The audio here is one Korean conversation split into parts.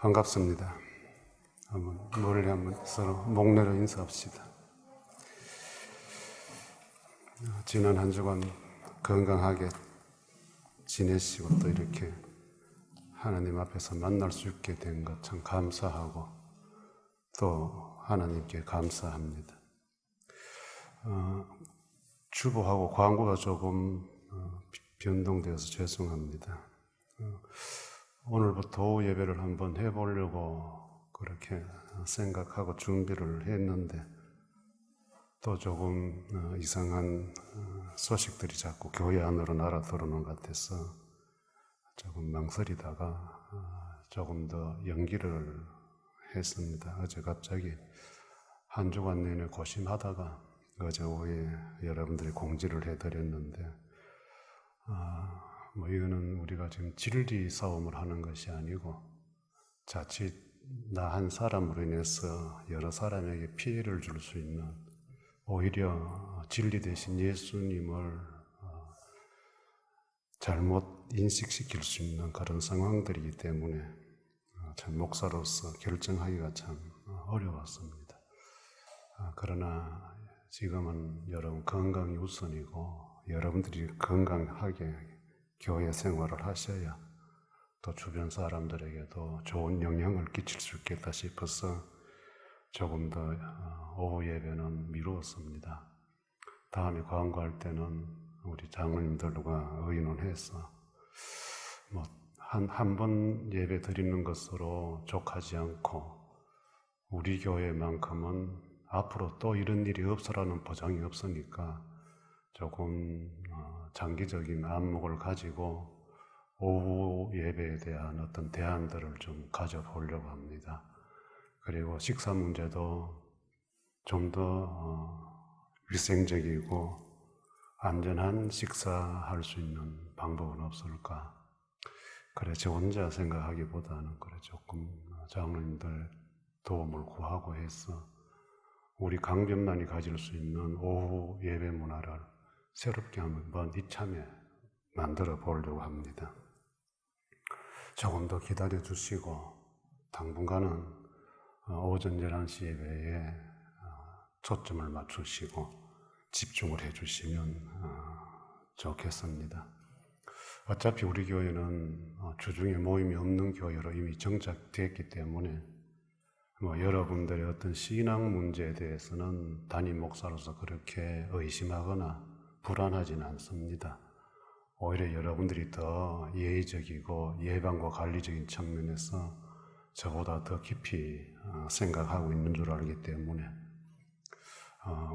반갑습니다. 멀리 한번 서로 목내로 인사합시다. 지난 한 주간 건강하게 지내시고 또 이렇게 하나님 앞에서 만날 수 있게 된 것 참 감사하고 또 하나님께 감사합니다. 주보하고 광고가 조금 변동되어서 죄송합니다. 오늘부터 오후 예배를 한번 해보려고 그렇게 생각하고 준비를 했는데 또 조금 이상한 소식들이 자꾸 교회 안으로 날아 들어오는 것 같아서 조금 망설이다가 조금 더 연기를 했습니다. 어제 갑자기 한 주간 내내 고심하다가 어제 오후에 여러분들이 공지를 해드렸는데 이거는 우리가 지금 진리 싸움을 하는 것이 아니고 자칫 나 한 사람으로 인해서 여러 사람에게 피해를 줄 수 있는 오히려 진리 대신 예수님을 잘못 인식시킬 수 있는 그런 상황들이기 때문에 참 목사로서 결정하기가 참 어려웠습니다. 그러나 지금은 여러분 건강이 우선이고 여러분들이 건강하게 교회 생활을 하셔야 또 주변 사람들에게도 좋은 영향을 끼칠 수 있겠다 싶어서 조금 더 오후 예배는 미루었습니다. 다음에 광고할 때는 우리 장로님들과 의논해서 한 번 예배 드리는 것으로 족하지 않고 우리 교회만큼은 앞으로 또 이런 일이 없으라는 보장이 없으니까 조금 장기적인 안목을 가지고 오후 예배에 대한 어떤 대안들을 좀 가져보려고 합니다. 그리고 식사 문제도 좀 더 위생적이고 안전한 식사할 수 있는 방법은 없을까? 그래, 저 혼자 생각하기보다는 그래 조금 장로님들 도움을 구하고 해서 우리 강변만이 가질 수 있는 오후 예배 문화를 새롭게 한번 이참에 만들어 보려고 합니다. 조금 더 기다려 주시고 당분간은 오전 11시 예배에 초점을 맞추시고 집중을 해 주시면 좋겠습니다. 어차피 우리 교회는 주중에 모임이 없는 교회로 이미 정착되었기 때문에 여러분들의 어떤 신앙 문제에 대해서는 담임 목사로서 그렇게 의심하거나 불안하지는 않습니다. 오히려 여러분들이 더 예의적이고 예방과 관리적인 측면에서 저보다 더 깊이 생각하고 있는 줄 알기 때문에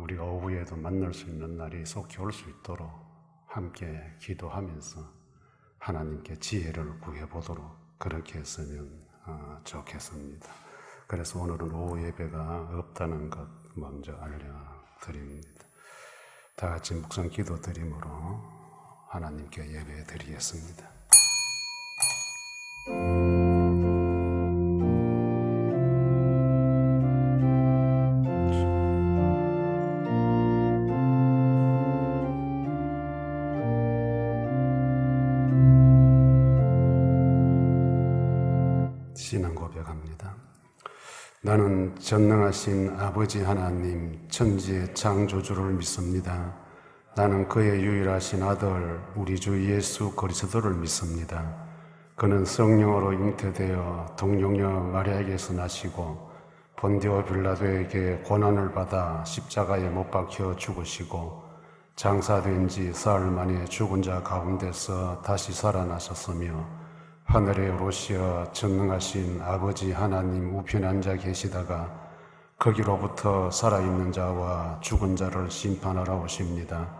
우리가 오후에도 만날 수 있는 날이 속히 올 수 있도록 함께 기도하면서 하나님께 지혜를 구해보도록 그렇게 했으면 좋겠습니다. 그래서 오늘은 오후 예배가 없다는 것 먼저 알려드립니다. 다 같이 묵상 기도 드림으로 하나님께 예배 드리겠습니다. 신앙 고백합니다. 나는 전능하신 아버지 하나님 천지의 창조주를 믿습니다. 나는 그의 유일하신 아들 우리 주 예수 그리스도를 믿습니다. 그는 성령으로 잉태되어 동정녀 마리아에게서 나시고 본디오 빌라도에게 고난을 받아 십자가에 못 박혀 죽으시고 장사된 지 사흘 만에 죽은 자 가운데서 다시 살아나셨으며 하늘에 오르시어 전능하신 아버지 하나님 우편에 앉아 계시다가 거기로부터 살아있는 자와 죽은 자를 심판하러 오십니다.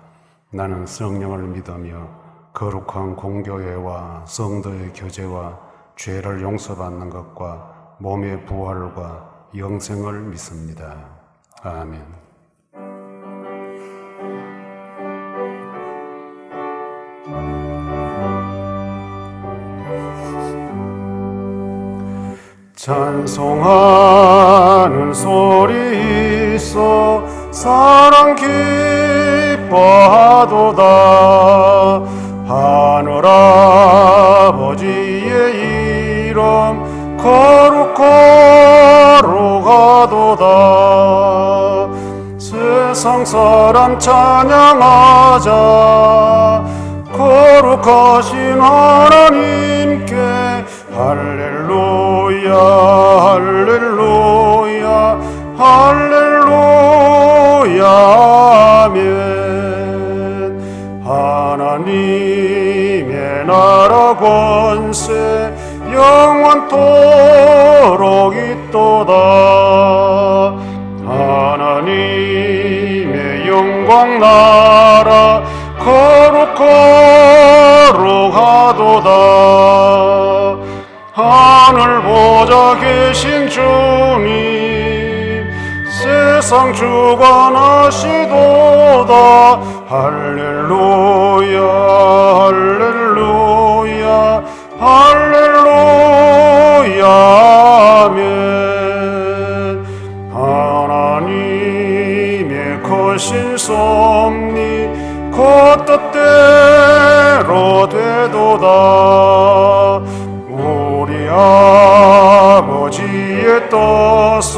나는 성령을 믿으며 거룩한 공교회와 성도의 교제와 죄를 용서받는 것과 몸의 부활과 영생을 믿습니다. 아멘. 찬송하는 소리 있어 사랑 기뻐하도다. 하늘 아버지의 이름 거룩거룩하도다. 세상 사람 찬양하자. 거룩하신 하나님께 할렐루야 할렐루야 할렐루야 아멘. 하나님의 나라 권세 영원토록 있도다. 하나님의 영광 나라 거룩거룩하도다. 하늘 보좌 계신 주님 세상 주관하시도다. 할렐루야 할렐루야 할렐루야 아멘. 하나님의 크신 섭리 그 뜻대로 되도다. 우리 아버지의 뜻은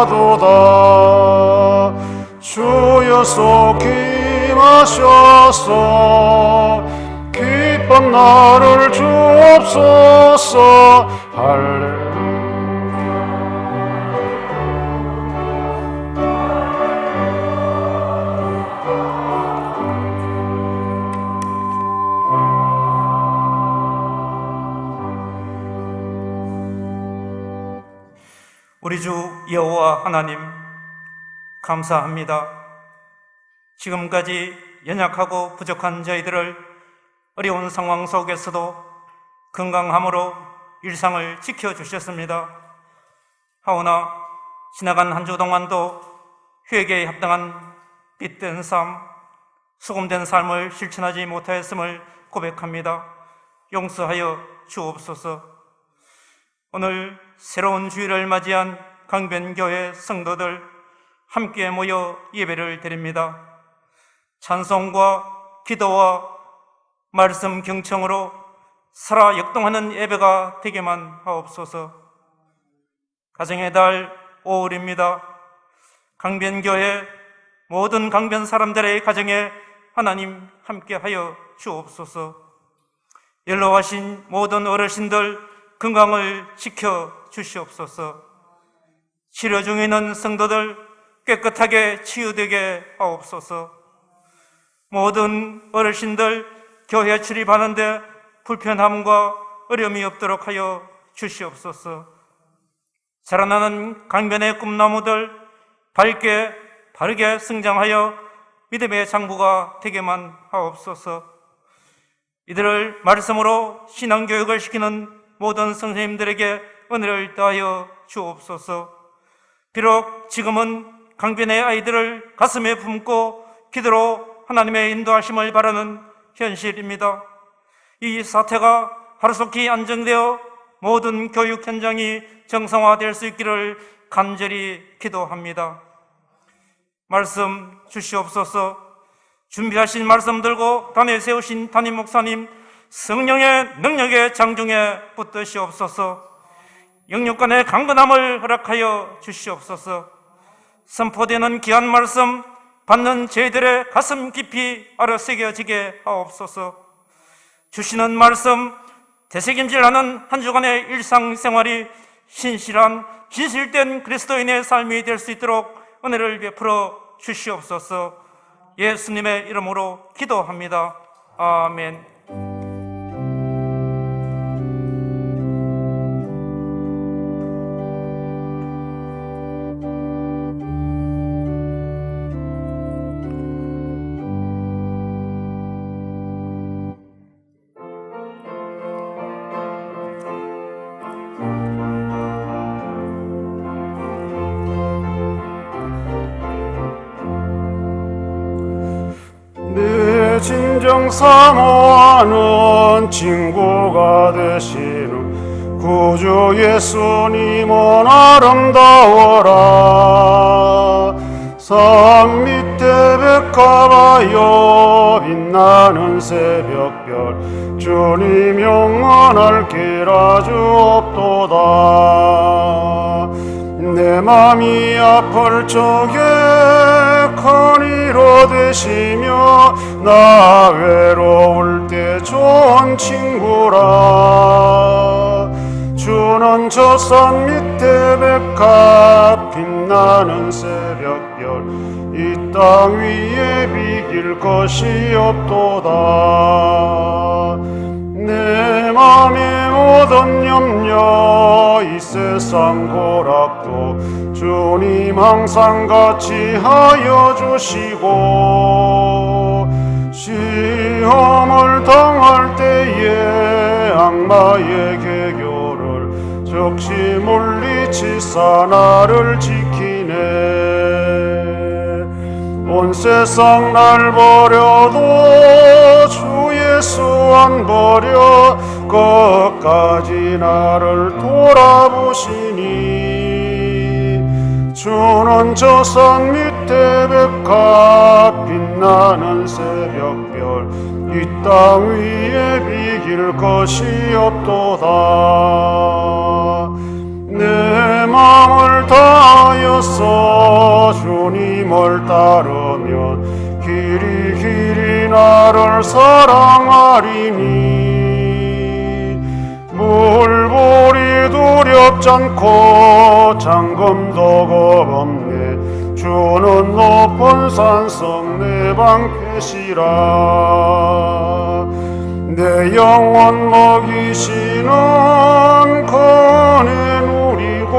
거룩거룩하도다. 주여 속히 임하셔서 기쁜 나를 주옵소서. 할렐루야. 우리 주 여호와 하나님, 감사합니다. 지금까지 연약하고 부족한 저희들을 어려운 상황 속에서도 건강함으로 일상을 지켜주셨습니다. 하오나 지나간 한 주 동안도 회개에 합당한 빚된 삶, 수금된 삶을 실천하지 못하였음을 고백합니다. 용서하여 주옵소서. 오늘 새로운 주일을 맞이한 강변교회 성도들 함께 모여 예배를 드립니다. 찬송과 기도와 말씀 경청으로 살아 역동하는 예배가 되게만 하옵소서. 가정의 달 5월입니다. 강변교회 모든 강변 사람들의 가정에 하나님 함께하여 주옵소서. 연로하신 모든 어르신들 건강을 지켜 주시옵소서. 치료 중에 있는 성도들 깨끗하게 치유되게 하옵소서. 모든 어르신들 교회 출입하는데 불편함과 어려움이 없도록 하여 주시옵소서. 자라나는 강변의 꿈나무들 밝게 바르게 성장하여 믿음의 장부가 되게만 하옵소서. 이들을 말씀으로 신앙교육을 시키는 모든 선생님들에게 은혜를 더하여 주옵소서. 비록 지금은 강변의 아이들을 가슴에 품고 기도로 하나님의 인도하심을 바라는 현실입니다. 이 사태가 하루속히 안정되어 모든 교육 현장이 정상화될 수 있기를 간절히 기도합니다. 말씀 주시옵소서. 준비하신 말씀 들고 단에 세우신 담임 목사님 성령의 능력에 장중에 붙드시옵소서. 영육간의 강건함을 허락하여 주시옵소서. 선포되는 귀한 말씀 받는 저희들의 가슴 깊이 알아새겨지게 하옵소서. 주시는 말씀 되새김질하는 한 주간의 일상생활이 신실한 진실된 그리스도인의 삶이 될 수 있도록 은혜를 베풀어 주시옵소서. 예수님의 이름으로 기도합니다. 아멘. 진정 사모하는 친구가 되시는 구주 예수님은 아름다워라. 산 밑에 백합하여 빛나는 새벽별 주님 영원할 길아 주옵도다. 내 맘이 아플 적에 큰 위로 되시며 나 외로울 때 좋은 친구라. 주는 저 산 밑에 백합 빛나는 새벽별 이 땅 위에 비길 것이 없도다. 내 맘의 모든 염려 이 세상 고락도 주님 항상 같이 하여 주시고 시험을 당할 때에 악마의 계교를 즉시 물리치사 나를 지키네. 온 세상 날 버려도 주 예수 안 버려 끝까지 나를 돌아보시니. 주는 저 산 밑에 백합 빛나는 새벽별 이 땅 위에 비길 것이 없도다. 내 맘을 다하여서 주님을 따르면 길이 나를 사랑하리니. 물불이 두렵지 않고 잠금도 겁없네. 주는 높은 산성 내 방패시라. 내 영혼 먹이시는 그네 누리고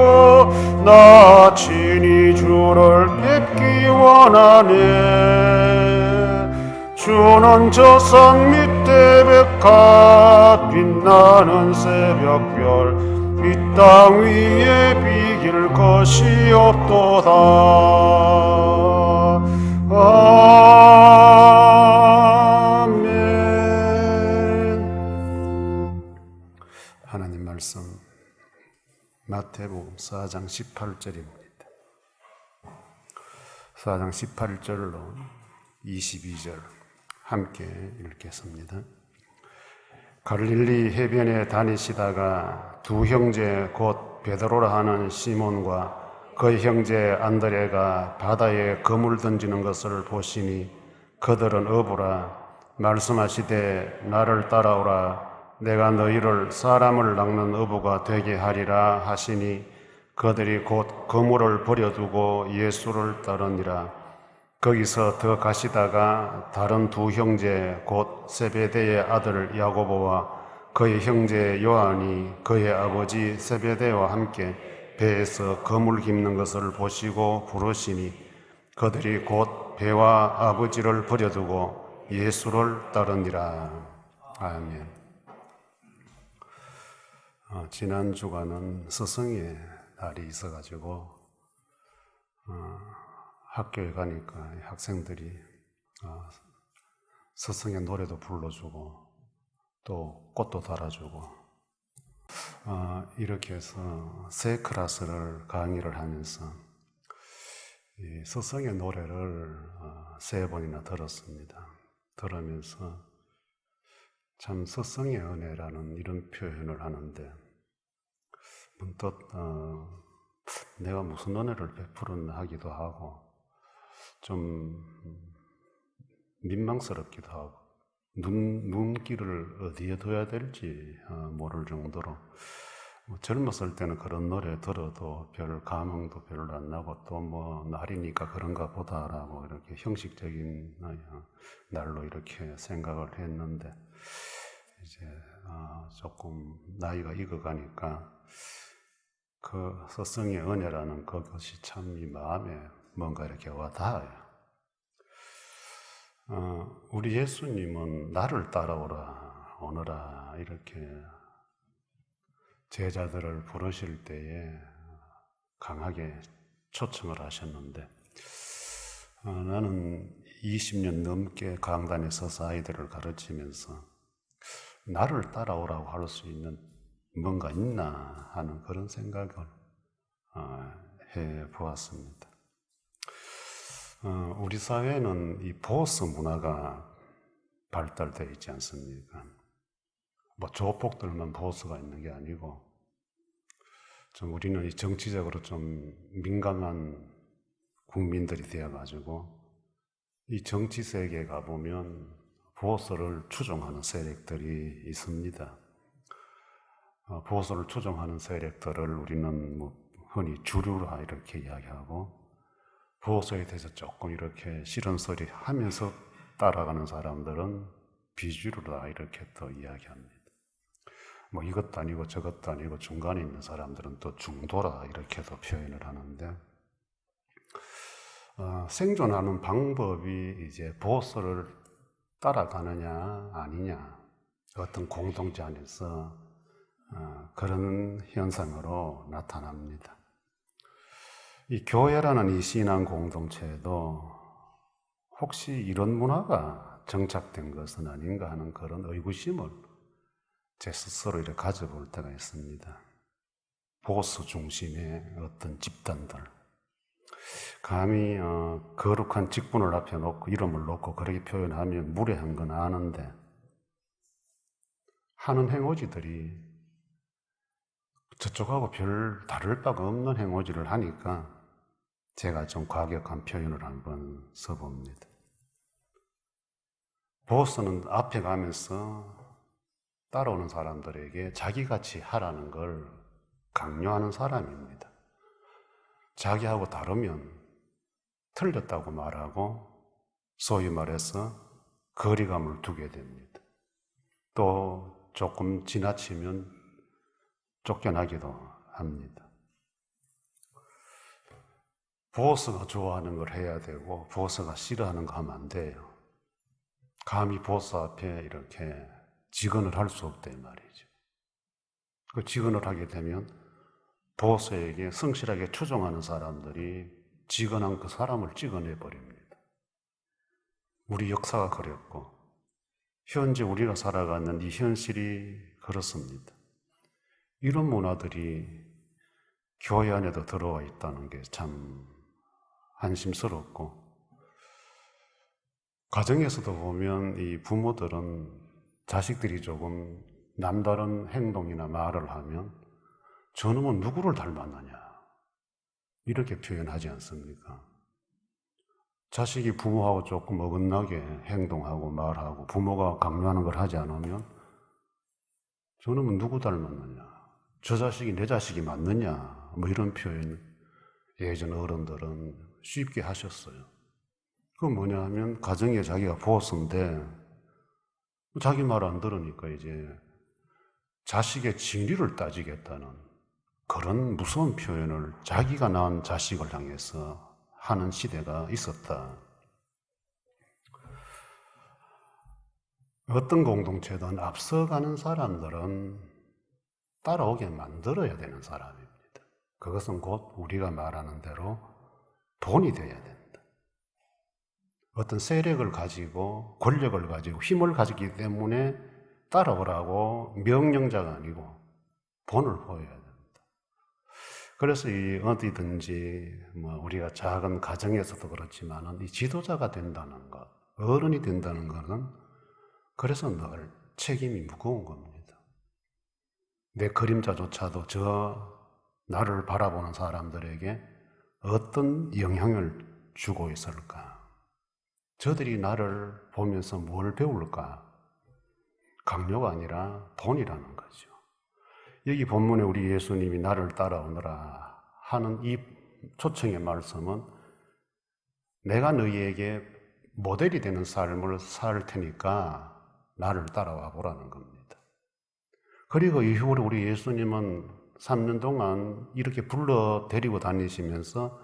나 친히 주를 뵙기 원하네. 주는 저 산 밑에 백합 빛나는 새벽별 이 땅 위에 비길 것이 없도다. 하나님 말씀 마태복음 4장 18절입니다. 4장 18절로 22절 함께 읽겠습니다. 갈릴리 해변에 다니시다가 두 형제 곧 베드로라 하는 시몬과 그 형제 안드레가 바다에 그물 던지는 것을 보시니 그들은 어부라. 말씀하시되 나를 따라오라. 내가 너희를 사람을 낚는 어부가 되게 하리라 하시니 그들이 곧 그물을 버려두고 예수를 따르니라. 거기서 더 가시다가 다른 두 형제 곧 세베대의 아들 야고보와 그의 형제 요한이 그의 아버지 세베대와 함께 배에서 그물 깁는 것을 보시고 부르시니 그들이 곧 배와 아버지를 버려두고 예수를 따르니라. 아멘. 지난 주간은 스승의 날이 있어가지고 학교에 가니까 학생들이 스승의 노래도 불러주고 또 꽃도 달아주고 이렇게 해서 새 클래스를 강의를 하면서 이 스승의 노래를 3번이나 들었습니다. 들으면서 참 스승의 은혜라는 이런 표현을 하는데 문득 내가 무슨 은혜를 베풀었나 하기도 하고 좀 민망스럽기도 하고 눈길을 어디에 둬야 될지 모를 정도로 젊었을 때는 그런 노래 들어도 별 감흥도 별로 안 나고 또 뭐 날이니까 그런가 보다라고 이렇게 형식적인 날로 이렇게 생각을 했는데 이제 조금 나이가 익어가니까 그 스승의 은혜라는 그것이 참 이 마음에 뭔가 이렇게 와닿아요. 우리 예수님은 나를 따라오라 오너라 이렇게 제자들을 부르실 때에 강하게 초청을 하셨는데 나는 20년 넘게 강단에 서서 아이들을 가르치면서 나를 따라오라고 할 수 있는 뭔가 있나 하는 그런 생각을 해 보았습니다. 우리 사회는 이 보스 문화가 발달되어 있지 않습니까? 뭐 조폭들만 보스가 있는 게 아니고, 좀 우리는 이 정치적으로 좀 민감한 국민들이 되어가지고, 이 정치 세계에 가보면 보수를 추종하는 세력들이 있습니다. 보수를 추종하는 세력들을 우리는 뭐 흔히 주류라 이렇게 이야기하고, 보수에 대해서 조금 이렇게 싫은 소리 하면서 따라가는 사람들은 비주류라 이렇게 또 이야기합니다. 뭐 이것도 아니고 저것도 아니고 중간에 있는 사람들은 또 중도라 이렇게도 표현을 하는데, 생존하는 방법이 이제 보수를 따라가느냐 아니냐, 어떤 공동체 안에서 그런 현상으로 나타납니다. 이 교회라는 이 신앙 공동체에도 혹시 이런 문화가 정착된 것은 아닌가 하는 그런 의구심을 제 스스로 이렇게 가져볼 때가 있습니다. 보수 중심의 어떤 집단들, 감히 거룩한 직분을 앞에 놓고 이름을 놓고 그렇게 표현하면 무례한 건 아는데, 하는 행오지들이 저쪽하고 별 다를 바가 없는 행오지를 하니까 제가 좀 과격한 표현을 한번 써봅니다. 보스는 앞에 가면서 따라오는 사람들에게 자기같이 하라는 걸 강요하는 사람입니다. 자기하고 다르면 틀렸다고 말하고 소위 말해서 거리감을 두게 됩니다. 또 조금 지나치면 쫓겨나기도 합니다. 보스가 좋아하는 걸 해야 되고 보스가 싫어하는 거 하면 안 돼요. 감히 보스 앞에 이렇게 직언을 할 수 없다 이 말이죠. 그 직언을 하게 되면 보스에게 성실하게 추종하는 사람들이 직언한 그 사람을 찍어내 버립니다. 우리 역사가 그랬고 현재 우리가 살아가는 이 현실이 그렇습니다. 이런 문화들이 교회 안에도 들어와 있다는 게 참 한심스럽고, 가정에서도 보면 이 부모들은 자식들이 조금 남다른 행동이나 말을 하면 저놈은 누구를 닮았느냐 이렇게 표현하지 않습니까? 자식이 부모하고 조금 어긋나게 행동하고 말하고 부모가 강요하는 걸 하지 않으면 저놈은 누구 닮았느냐, 저 자식이 내 자식이 맞느냐, 뭐 이런 표현 예전 어른들은 쉽게 하셨어요. 그건 뭐냐 하면 가정에 자기가 보스인데 자기 말 안 들으니까 이제 자식의 진리를 따지겠다는 그런 무서운 표현을 자기가 낳은 자식을 향해서 하는 시대가 있었다. 어떤 공동체든 앞서가는 사람들은 따라오게 만들어야 되는 사람입니다. 그것은 곧 우리가 말하는 대로 돈이 되어야 된다. 어떤 세력을 가지고 권력을 가지고 힘을 가지기 때문에 따라오라고 명령자가 아니고 본을 보여야 된다. 그래서 이 어디든지 뭐 우리가 작은 가정에서도 그렇지만은 이 지도자가 된다는 것, 어른이 된다는 것은 그래서 늘 책임이 무거운 겁니다. 내 그림자조차도 저 나를 바라보는 사람들에게 어떤 영향을 주고 있을까? 저들이 나를 보면서 뭘 배울까? 강요가 아니라 본이라는 거죠. 여기 본문에 우리 예수님이 나를 따라오너라 하는 이 초청의 말씀은 내가 너희에게 모델이 되는 삶을 살 테니까 나를 따라와 보라는 겁니다. 그리고 이후로 우리 예수님은 3년 동안 이렇게 불러 데리고 다니시면서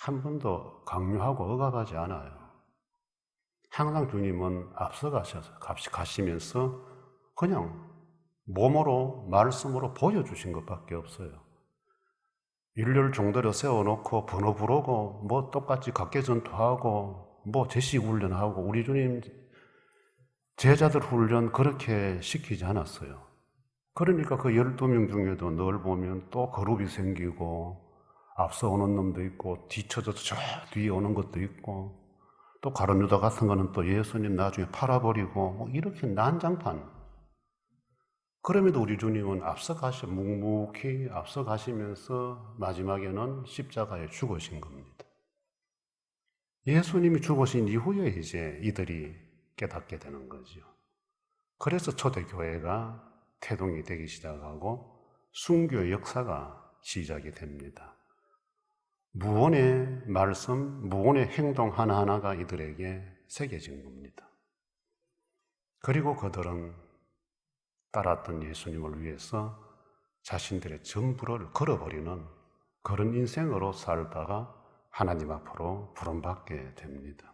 한 번도 강요하고 억압하지 않아요. 항상 주님은 앞서가셔서 가시면서 그냥 몸으로 말씀으로 보여주신 것밖에 없어요. 일렬 종대로 세워놓고 번호 부르고 뭐 똑같이 각계전투하고 뭐 제식 훈련하고 우리 주님 제자들 훈련 그렇게 시키지 않았어요. 그러니까 그 12명 중에도 늘 보면 또 그룹이 생기고 앞서 오는 놈도 있고 뒤쳐져서 저 뒤에 오는 것도 있고 또 가룟 유다 같은 거는 또 예수님 나중에 팔아버리고 뭐 이렇게 난장판. 그럼에도 우리 주님은 묵묵히 앞서가시면서 마지막에는 십자가에 죽으신 겁니다. 예수님이 죽으신 이후에 이제 이들이 깨닫게 되는 거죠. 그래서 초대교회가 태동이 되기 시작하고 순교의 역사가 시작이 됩니다. 무언의 말씀, 무언의 행동 하나하나가 이들에게 새겨진 겁니다. 그리고 그들은 따랐던 예수님을 위해서 자신들의 전부를 걸어버리는 그런 인생으로 살다가 하나님 앞으로 부름받게 됩니다.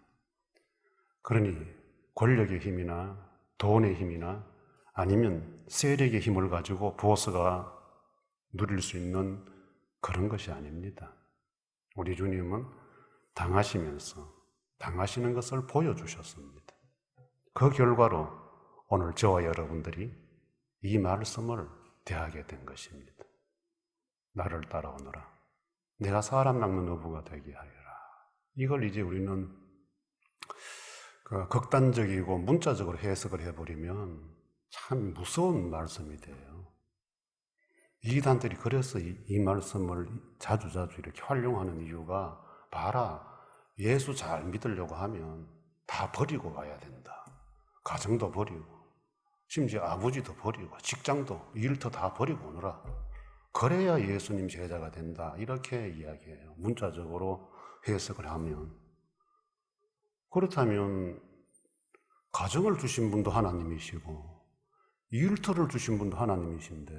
그러니 권력의 힘이나 돈의 힘이나 아니면 세력의 힘을 가지고 보스가 누릴 수 있는 그런 것이 아닙니다. 우리 주님은 당하시면서 당하시는 것을 보여주셨습니다. 그 결과로 오늘 저와 여러분들이 이 말씀을 대하게 된 것입니다. 나를 따라오너라. 내가 사람 낚는 어부가 되게 하여라. 이걸 이제 우리는 극단적이고 문자적으로 해석을 해버리면 참 무서운 말씀이 돼요. 이단들이 그래서 이 말씀을 자주자주 이렇게 활용하는 이유가 봐라, 예수 잘 믿으려고 하면 다 버리고 가야 된다. 가정도 버리고 심지어 아버지도 버리고 직장도 일터 다 버리고 오너라. 그래야 예수님 제자가 된다. 이렇게 이야기해요. 문자적으로 해석을 하면. 그렇다면 가정을 주신 분도 하나님이시고 일터를 주신 분도 하나님이신데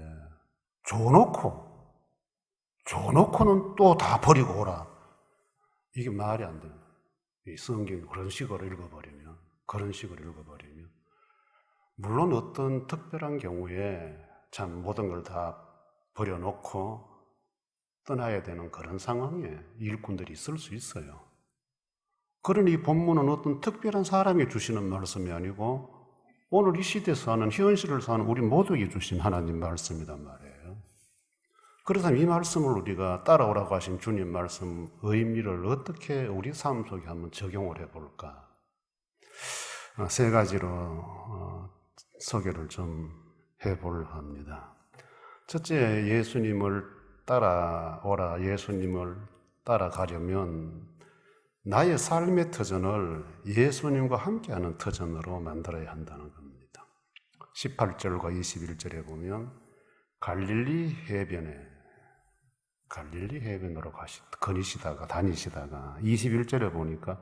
줘놓고는 또 다 버리고 오라. 이게 말이 안 돼요. 이 성경이 그런 식으로 읽어버리면 물론 어떤 특별한 경우에 참 모든 걸 다 버려놓고 떠나야 되는 그런 상황에 일꾼들이 있을 수 있어요. 그러니 이 본문은 어떤 특별한 사람이 주시는 말씀이 아니고 오늘 이 시대에 사는 현실을 사는 우리 모두에게 주신 하나님 말씀이란 말이에요. 그렇다면 이 말씀을 우리가 따라오라고 하신 주님 말씀 의미를 어떻게 우리 삶 속에 한번 적용을 해볼까? 세 가지로 소개를 좀 해볼 합니다. 첫째, 예수님을 따라오라, 예수님을 따라가려면 나의 삶의 터전을 예수님과 함께하는 터전으로 만들어야 한다는 겁니다. 18절과 21절에 보면 갈릴리 해변으로 다니시다가 21절에 보니까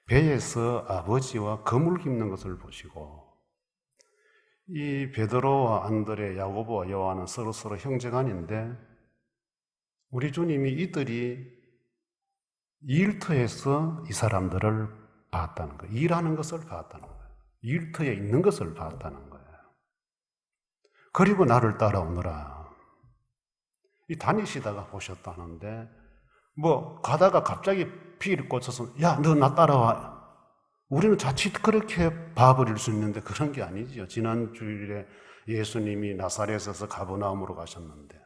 배에서 아버지와 거물 깁는 것을 보시고, 이 베드로와 안드레, 야고보와 요한은 서로 형제간인데 우리 주님이 이들이 일터에서 이 사람들을 봤다는 거예요. 일하는 것을 봤다는 거예요. 일터에 있는 것을 봤다는 거예요. 그리고 나를 따라오너라. 이 다니시다가 보셨다는데 가다가 갑자기 피를 꽂혀서 야, 너 나 따라와. 우리는 자칫 그렇게 봐버릴 수 있는데 그런 게 아니죠. 지난 주일에 예수님이 나사렛에서 가버나움으로 가셨는데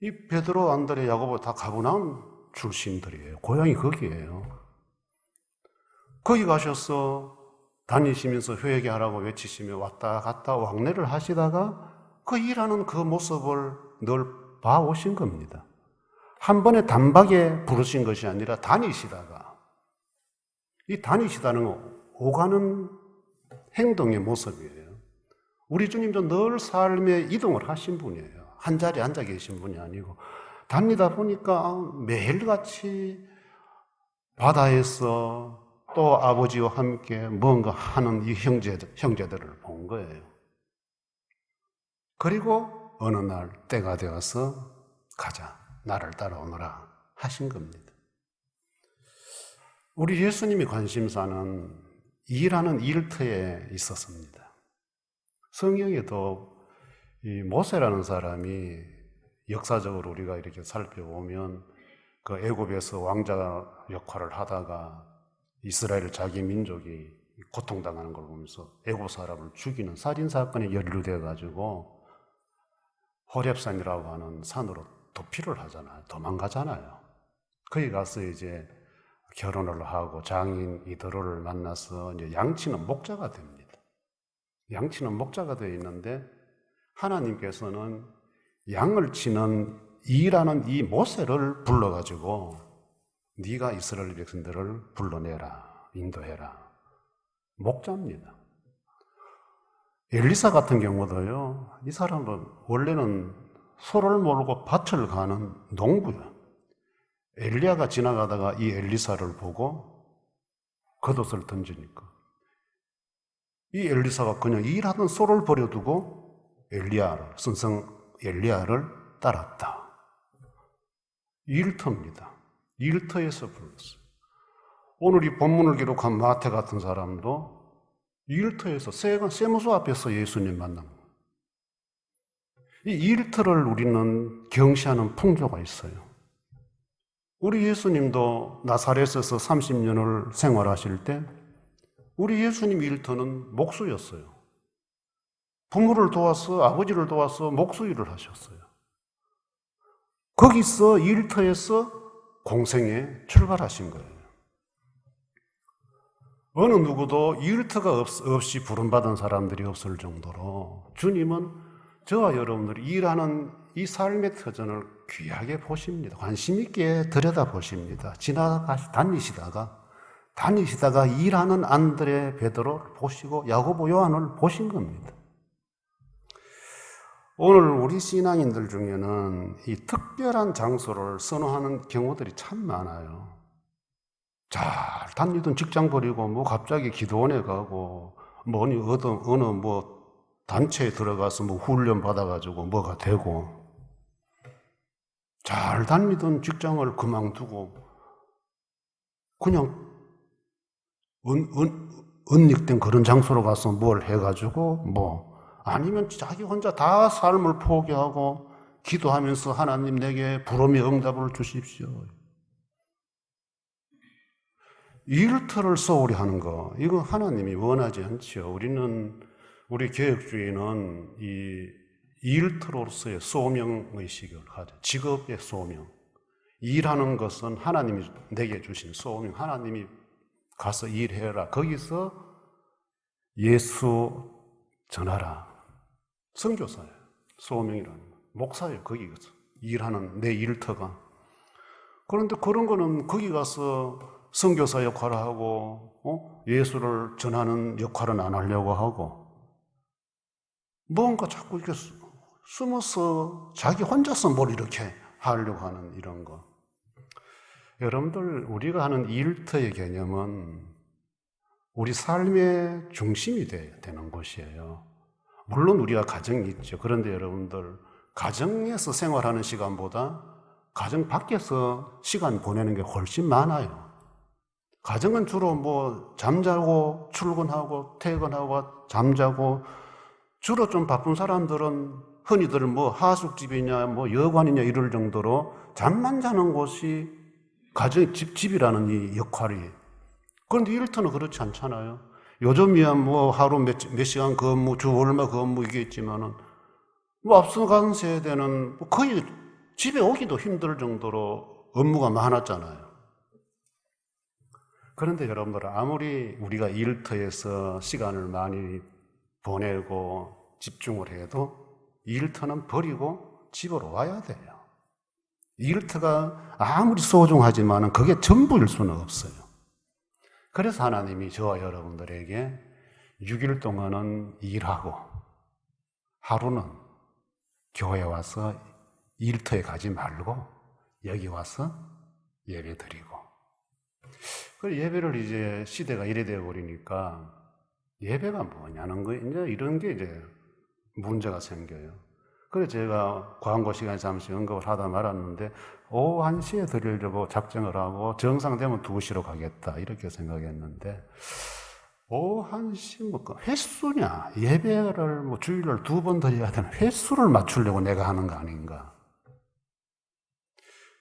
이 베드로, 안드레, 야고보 다 가버나움 출신들이에요. 고향이 거기에요. 거기 가셔서 다니시면서 회개하라고 외치시며 왔다 갔다 왕래를 하시다가 그 일하는 그 모습을 늘 봐오신 겁니다. 한 번에 단박에 부르신 것이 아니라 다니시다가, 이 다니시다는 오가는 행동의 모습이에요. 우리 주님도 늘 삶의 이동을 하신 분이에요. 한 자리에 앉아 계신 분이 아니고 다니다 보니까 매일같이 바다에서 또 아버지와 함께 뭔가 하는 이 형제들을 본 거예요. 그리고 어느 날 때가 되어서 가자, 나를 따라오너라 하신 겁니다. 우리 예수님이 관심사는 일하는 일터에 있었습니다. 성경에도 이 모세라는 사람이 역사적으로 우리가 이렇게 살펴보면 그 애굽에서 왕자 역할을 하다가 이스라엘 자기 민족이 고통당하는 걸 보면서 애굽 사람을 죽이는 살인 사건에 연루되어 가지고 호렙산이라고 하는 산으로 도피를 하잖아요. 도망가잖아요. 거기 가서 이제 결혼을 하고 장인 이도로를 만나서 이제 양치는 목자가 됩니다. 양치는 목자가 되어 있는데 하나님께서는 양을 치는 이라는 이 모세를 불러가지고 네가 이스라엘 백성들을 불러내라, 인도해라. 목자입니다. 엘리사 같은 경우도요, 이 사람은 원래는 소를 몰고 밭을 가는 농부야. 엘리야가 지나가다가 이 엘리사를 보고 겉옷을 던지니까 이 엘리사가 그냥 일하던 소를 버려두고 선성 엘리야를 따랐다. 일터입니다. 일터에서 불렀어요. 오늘 이 본문을 기록한 마태 같은 사람도 일터에서 세무서 앞에서 예수님 만난 거예요. 이 일터를 우리는 경시하는 풍조가 있어요. 우리 예수님도 나사렛에서 30년을 생활하실 때 우리 예수님 일터는 목수였어요. 부모를 도와서 아버지를 도와서 목수 일을 하셨어요. 거기서 일터에서 공생에 출발하신 거예요. 어느 누구도 일터가 없이 부름받은 사람들이 없을 정도로 주님은 저와 여러분들이 일하는 이 삶의 터전을 귀하게 보십니다. 관심 있게 들여다보십니다. 다니시다가 일하는 안드레, 베드로를 보시고 야고보, 요한을 보신 겁니다. 오늘 우리 신앙인들 중에는 이 특별한 장소를 선호하는 경우들이 참 많아요. 잘 다니던 직장 버리고 뭐 갑자기 기도원에 가고 뭐 어느 단체에 들어가서 뭐 훈련 받아가지고 뭐가 되고 잘 다니던 직장을 그만두고 그냥 은닉된 그런 장소로 가서 뭘 해가지고 아니면 자기 혼자 다 삶을 포기하고 기도하면서 하나님 내게 부름의 응답을 주십시오. 일터를 소홀히 하는 거, 이거 하나님이 원하지 않지요. 우리 개혁주의는 이 일터로서의 소명의식을 하죠. 직업의 소명. 일하는 것은 하나님이 내게 주신 소명. 하나님이 가서 일해라. 거기서 예수 전하라. 선교사예요. 소명이라는 거. 목사예요. 거기 가서 일하는 내 일터가. 그런데 그런 거는 거기 가서 선교사 역할을 하고 예수를 전하는 역할은 안 하려고 하고 뭔가 자꾸 이렇게 숨어서 자기 혼자서 뭘 이렇게 하려고 하는 이런 거. 여러분들, 우리가 하는 일터의 개념은 우리 삶의 중심이 되는 곳이에요. 물론 우리가 가정이 있죠. 그런데 여러분들, 가정에서 생활하는 시간보다 가정 밖에서 시간 보내는 게 훨씬 많아요. 가정은 주로 잠자고 출근하고 퇴근하고 잠자고, 주로 좀 바쁜 사람들은 흔히들 하숙집이냐 여관이냐 이럴 정도로 잠만 자는 곳이 가정 집이라는 이 역할이. 그런데 일터는 그렇지 않잖아요. 요즘이야 하루 몇 시간 근무, 주 얼마 근무 이게 있지만은 앞서간 세대는 거의 집에 오기도 힘들 정도로 업무가 많았잖아요. 그런데 여러분들, 아무리 우리가 일터에서 시간을 많이 보내고 집중을 해도 일터는 버리고 집으로 와야 돼요. 일터가 아무리 소중하지만 그게 전부일 수는 없어요. 그래서 하나님이 저와 여러분들에게 6일 동안은 일하고 하루는 교회 와서 일터에 가지 말고 여기 와서 예배 드리고, 그 예배를 이제 시대가 이래 되어 버리니까 예배가 뭐냐는 거, 이제 이런 게 이제 문제가 생겨요. 그래서 제가 광고 시간에 잠시 언급을 하다 말았는데, 오후 1시에 드리려고 작정을 하고 정상되면 2시로 가겠다 이렇게 생각했는데, 오후 1시 횟수냐, 예배를 주일날 2번 드려야 되는 횟수를 맞추려고 내가 하는 거 아닌가.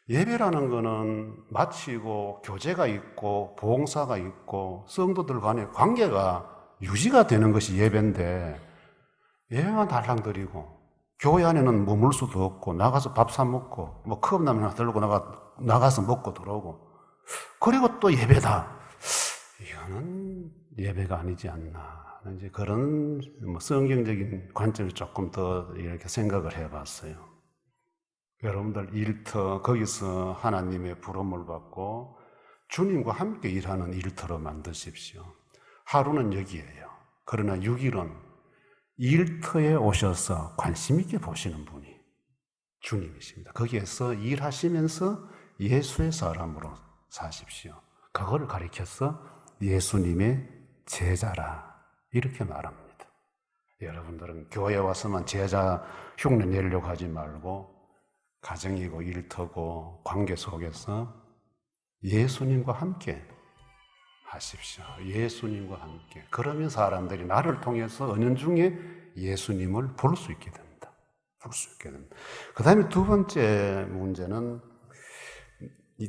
예배라는 거는 마치고 교제가 있고 봉사가 있고 성도들 간의 관계가 유지가 되는 것이 예배인데, 예배만 달랑 드리고 교회 안에는 머물 수도 없고 나가서 밥 사 먹고 뭐 컵라면 하나 들고 나가서 먹고 들어오고 그리고 또 예배다. 이거는 예배가 아니지 않나. 이제 그런 뭐 성경적인 관점을 조금 더 이렇게 생각을 해봤어요. 여러분들 일터 거기서 하나님의 부름을 받고 주님과 함께 일하는 일터로 만드십시오. 하루는 여기에요. 그러나 6일은 일터에 오셔서 관심 있게 보시는 분이 주님이십니다. 거기에서 일하시면서 예수의 사람으로 사십시오. 그거를 가리켜서 예수님의 제자라 이렇게 말합니다. 여러분들은 교회에 와서만 제자 흉내 내려고 하지 말고 가정이고 일터고 관계 속에서 예수님과 함께 하십시오. 예수님과 함께. 그러면 사람들이 나를 통해서 은연중에 예수님을 볼 수 있게 됩니다. 볼 수 있게 됩니다. 그 다음에 두 번째 문제는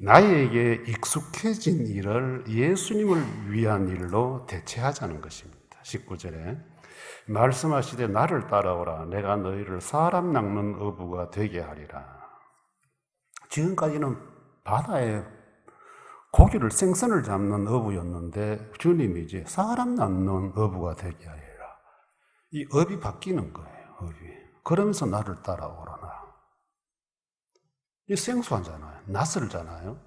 나에게 익숙해진 일을 예수님을 위한 일로 대체하자는 것입니다. 19절에 말씀하시되 나를 따라오라 내가 너희를 사람 낚는 어부가 되게 하리라. 지금까지는 바다에 고기를 생선을 잡는 어부였는데 주님이 이제 사람 낚는 어부가 되게 하리라. 이 업이 바뀌는 거예요. 업이. 그러면서 나를 따라오라. 이 생소하잖아요. 낯설잖아요.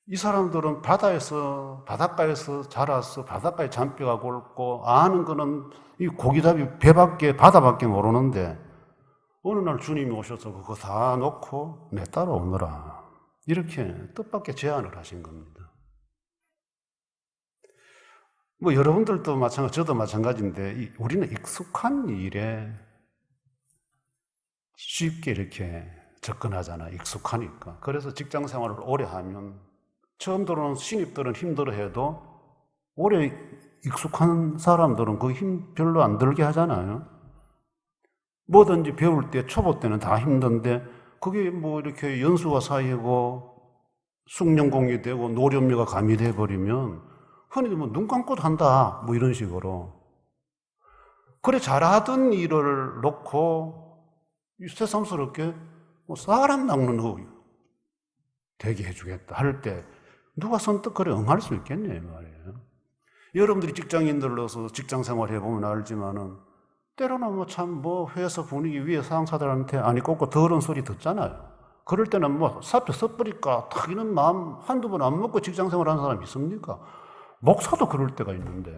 이 사람들은 바닷가에서 자라서 바닷가에 잔뼈가 굵고 아는 거는 이 고기잡이 배밖에 바다밖에 모르는데 어느 날 주님이 오셔서 그거 다 놓고 내 따라오너라. 이렇게 뜻밖의 제안을 하신 겁니다. 뭐 여러분들도 마찬가지, 저도 마찬가지인데 우리는 익숙한 일에 쉽게 이렇게 접근하잖아. 익숙하니까. 그래서 직장 생활을 오래 하면 처음 들어오는 신입들은 힘들어해도 오래 익숙한 사람들은 그 힘 별로 안 들게 하잖아요. 뭐든지 배울 때 초보 때는 다 힘든데 그게 뭐 이렇게 연수가 쌓이고 숙련공이 되고 노련미가 가미돼 버리면 흔히 뭐 눈 감고도 한다 뭐 이런 식으로 그래 잘하던 일을 놓고 새삼스럽게 뭐 사람 낚는 거 되게 해주겠다 할 때 누가 선뜻 그래 응할 수 있겠냐 이 말이에요. 여러분들이 직장인들로서 직장 생활 해보면 알지만은 때로는 뭐 참 뭐 회사 분위기 위에 상사들한테 아니 꽂고 더러운 소리 듣잖아요. 그럴 때는 뭐 사표 써버릴까 탁 이런 마음 한두 번 안 먹고 직장 생활 하는 사람 있습니까? 목사도 그럴 때가 있는데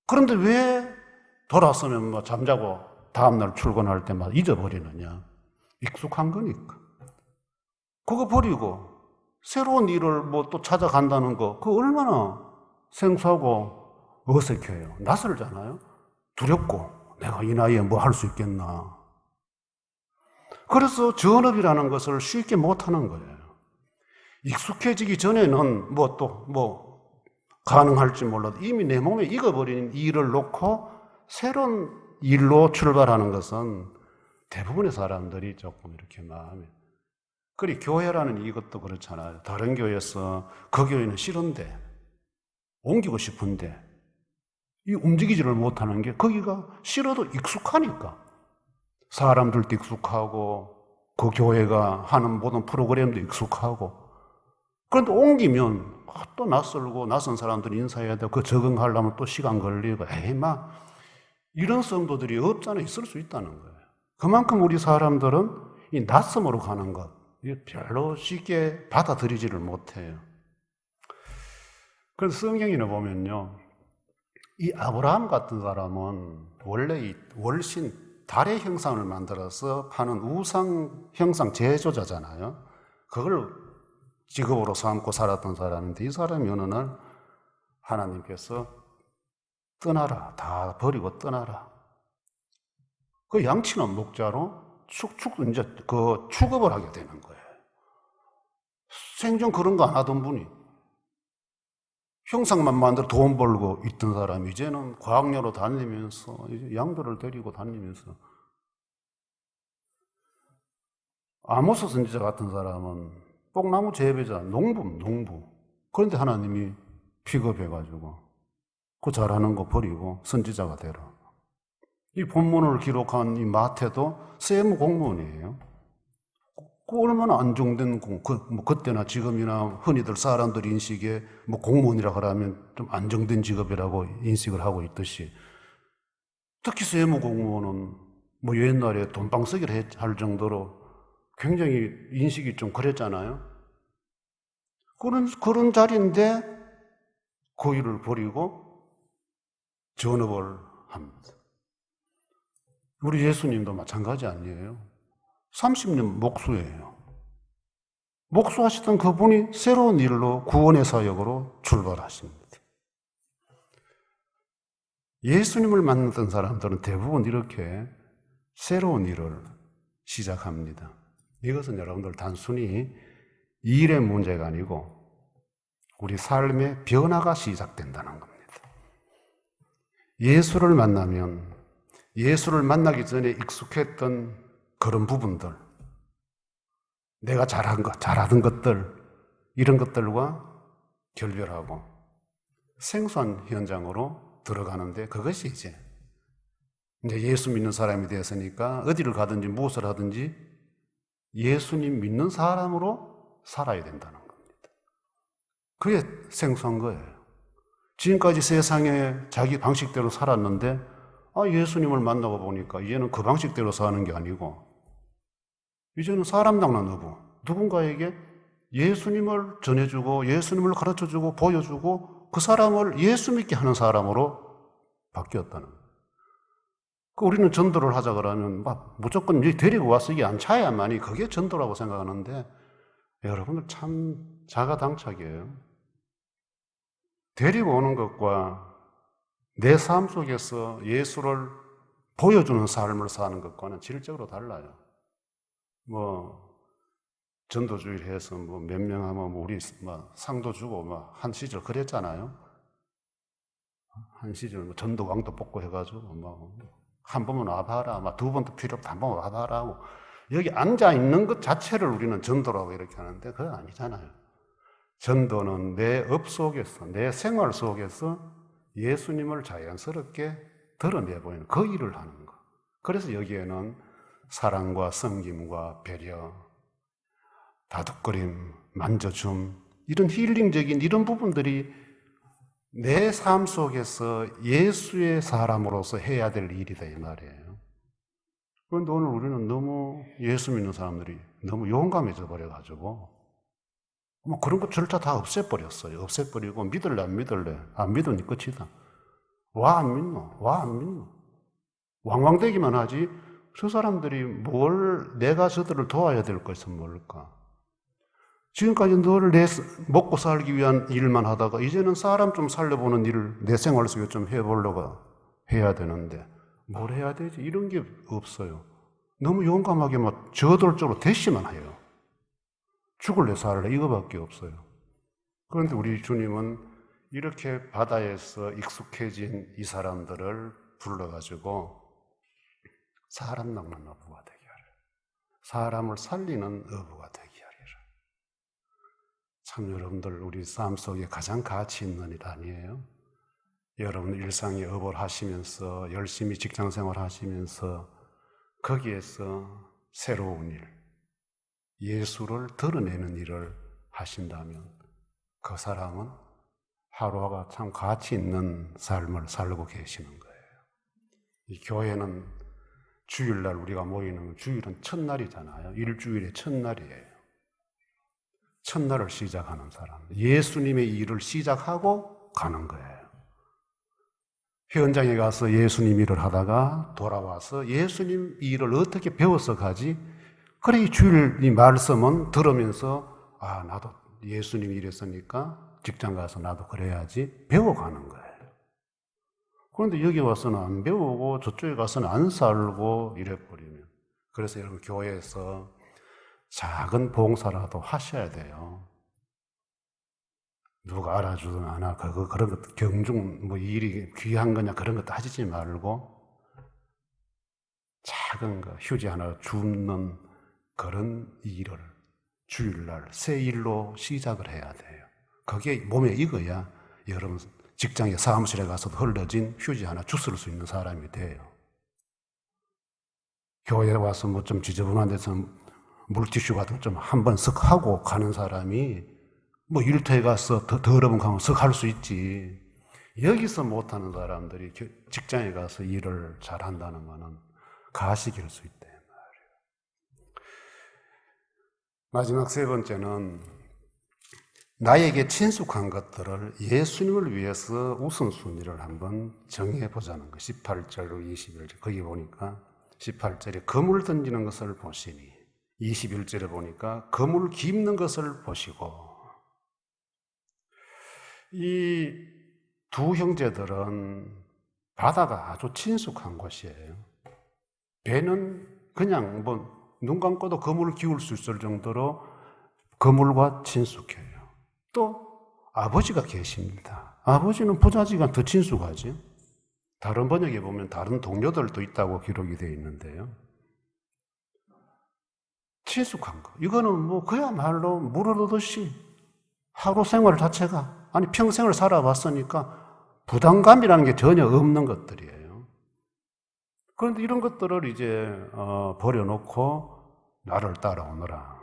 그런데 왜 돌아서면 뭐 잠자고 다음날 출근할 때마다 잊어버리느냐? 익숙한 거니까. 그거 버리고 새로운 일을 뭐 또 찾아간다는 거 그거 얼마나 생소하고 어색해요. 낯설잖아요. 두렵고 내가 이 나이에 뭐 할 수 있겠나. 그래서 전업이라는 것을 쉽게 못하는 거예요. 익숙해지기 전에는 뭐 가능할지 몰라도 이미 내 몸에 익어버린 일을 놓고 새로운 일로 출발하는 것은 대부분의 사람들이 조금 이렇게 마음에 그리 교회라는 이것도 그렇잖아요. 다른 교회에서 그 교회는 싫은데 옮기고 싶은데 이 움직이지를 못하는 게 거기가 싫어도 익숙하니까 사람들도 익숙하고 그 교회가 하는 모든 프로그램도 익숙하고 그런데 옮기면 또 낯설고 낯선 사람들이 인사해야 되고 그 적응하려면 또 시간 걸리고 이런 성도들이 없잖아 있을 수 있다는 거예요. 그만큼 우리 사람들은 이 낯섦으로 가는 것 별로 쉽게 받아들이지를 못해요. 그래서 성경에 보면요, 이 아브라함 같은 사람은 원래 이 월신 달의 형상을 만들어서 파는 우상 형상 제조자잖아요. 그걸 직업으로 삼고 살았던 사람인데 이 사람이 어느 날 하나님께서 떠나라, 다 버리고 떠나라. 그 양치는 목자로 이제 그 축업을 하게 되는 거예요. 생전 그런 거 안 하던 분이 형상만 만들어 돈 벌고 있던 사람이 이제는 과학녀로 다니면서 이제 양들을 데리고 다니면서 아모스 선지자 같은 사람은 뽕나무 재배자, 농부. 그런데 하나님이 픽업해가지고 그 잘하는 거 버리고 선지자가 되라. 이 본문을 기록한 이 마태도 세무 공무원이에요. 그 얼마나 안정된 그때나 지금이나 흔히들 사람들 인식에 공무원이라 하면 좀 안정된 직업이라고 인식을 하고 있듯이, 특히 세무 공무원은 옛날에 돈방쓰기를 할 정도로 굉장히 인식이 좀 그랬잖아요. 그런 자리인데 그 일을 버리고 전업을 합니다. 우리 예수님도 마찬가지 아니에요? 30년 목수예요. 목수하시던 그분이 새로운 일로 구원의 사역으로 출발하십니다. 예수님을 만났던 사람들은 대부분 이렇게 새로운 일을 시작합니다. 이것은 여러분들 단순히 일의 문제가 아니고 우리 삶의 변화가 시작된다는 겁니다. 예수를 만나면 예수를 만나기 전에 익숙했던 그런 부분들, 내가 잘하던 것들, 이런 것들과 결별하고 생소한 현장으로 들어가는데, 그것이 이제 예수 믿는 사람이 되었으니까 어디를 가든지 무엇을 하든지 예수님 믿는 사람으로 살아야 된다는 겁니다. 그게 생소한 거예요. 지금까지 세상에 자기 방식대로 살았는데 예수님을 만나고 보니까 이제는 그 방식대로 사는 게 아니고 이제는 사람당한 누군가에게 예수님을 전해주고 예수님을 가르쳐주고 보여주고 그 사람을 예수 믿게 하는 사람으로 바뀌었다는 거예요. 우리는 전도를 하자 그러면 무조건 데리고 와서 이게 안 차야만이 그게 전도라고 생각하는데, 여러분들 참 자가당착이에요. 데리고 오는 것과 내 삶 속에서 예수를 보여주는 삶을 사는 것과는 질적으로 달라요. 전도주의를 해서 몇 명 하면 우리 상도 주고 한 시절 그랬잖아요. 한 시절 전도왕도 뽑고 해가지고 한 번만 와봐라, 두 번도 필요 없다, 한 번 와봐라 하고, 여기 앉아 있는 것 자체를 우리는 전도라고 이렇게 하는데 그건 아니잖아요. 전도는 내 업 속에서, 내 생활 속에서 예수님을 자연스럽게 드러내보이는 그 일을 하는 거. 그래서 여기에는 사랑과 섬김과 배려, 다독거림, 만져줌, 이런 힐링적인 이런 부분들이 내 삶 속에서 예수의 사람으로서 해야 될 일이다 이 말이에요. 그런데 오늘 우리는 너무 예수 믿는 사람들이 너무 용감해져 버려가지고 그런 거 절차 다 없애버렸어요. 없애버리고 믿을래 안 믿을래? 안 믿으니 끝이다. 와 안 믿노? 와 안 믿노? 왕왕대기만 하지 저 사람들이 내가 저들을 도와야 될 것은 뭘까? 지금까지 늘 먹고 살기 위한 일만 하다가 이제는 사람 좀 살려보는 일을 내 생활 속에 좀 해보려고 해야 되는데 뭘 해야 되지? 이런 게 없어요. 너무 용감하게 저돌적으로 대시만 해요. 죽을래 살래 이거밖에 없어요. 그런데 우리 주님은 이렇게 바다에서 익숙해진 이 사람들을 불러가지고 사람 낚는 어부가 되게 하라. 사람을 살리는 어부가 되게 하리라. 참 여러분들 우리 삶 속에 가장 가치 있는 일 아니에요? 여러분 일상에 업을 하시면서 열심히 직장생활 하시면서 거기에서 새로운 일, 예수를 드러내는 일을 하신다면 그 사람은 하루가 참 가치 있는 삶을 살고 계시는 거예요. 이 교회는 주일날 우리가 모이는 주일은 첫날이잖아요. 일주일의 첫날이에요. 첫날을 시작하는 사람, 예수님의 일을 시작하고 가는 거예요. 현장에 가서 예수님 일을 하다가 돌아와서 예수님 일을 어떻게 배워서 가지? 그래 이 주일 이 말씀은 들으면서 나도 예수님 일했으니까 직장 가서 나도 그래야지 배워가는 거예요. 그런데 여기 와서는 안 배우고 저쪽에 가서는 안 살고 이래버리면, 그래서 여러분 교회에서 작은 봉사라도 하셔야 돼요. 누가 알아주든 안 하, 그런 것, 경중, 일이 귀한 거냐, 그런 것도 하시지 말고, 작은 거, 휴지 하나 줍는 그런 일을 주일날 새 일로 시작을 해야 돼요. 그게 몸에 익어야 여러분 직장에 사무실에 가서도 흘러진 휴지 하나 주스를 수 있는 사람이 돼요. 교회에 와서 뭐 좀 지저분한 데서 물티슈 같은 거 좀 한 번 쓱 하고 가는 사람이 뭐 일터에 가서 더러운 거 하면 쓱 할 수 있지. 여기서 못하는 사람들이 직장에 가서 일을 잘한다는 거는 가식일 수 있다 말이에요. 마지막 세 번째는 나에게 친숙한 것들을 예수님을 위해서 우선순위를 한번 정해보자는 거. 18절로 21절 거기 보니까 18절에 그물 던지는 것을 보시니 21절에 보니까 그물 깁는 것을 보시고, 이 두 형제들은 바다가 아주 친숙한 곳이에요. 배는 그냥 뭐 눈 감고도 그물을 기울 수 있을 정도로 그물과 친숙해요. 또 아버지가 계십니다. 아버지는 부자지간 더 친숙하지. 다른 번역에 보면 다른 동료들도 있다고 기록이 되어 있는데요. 친숙한 거. 이거는 뭐 그야말로 물을 얻듯이 하루 생활 자체가, 아니 평생을 살아왔으니까 부담감이라는 게 전혀 없는 것들이에요. 그런데 이런 것들을 이제 버려놓고 나를 따라오너라.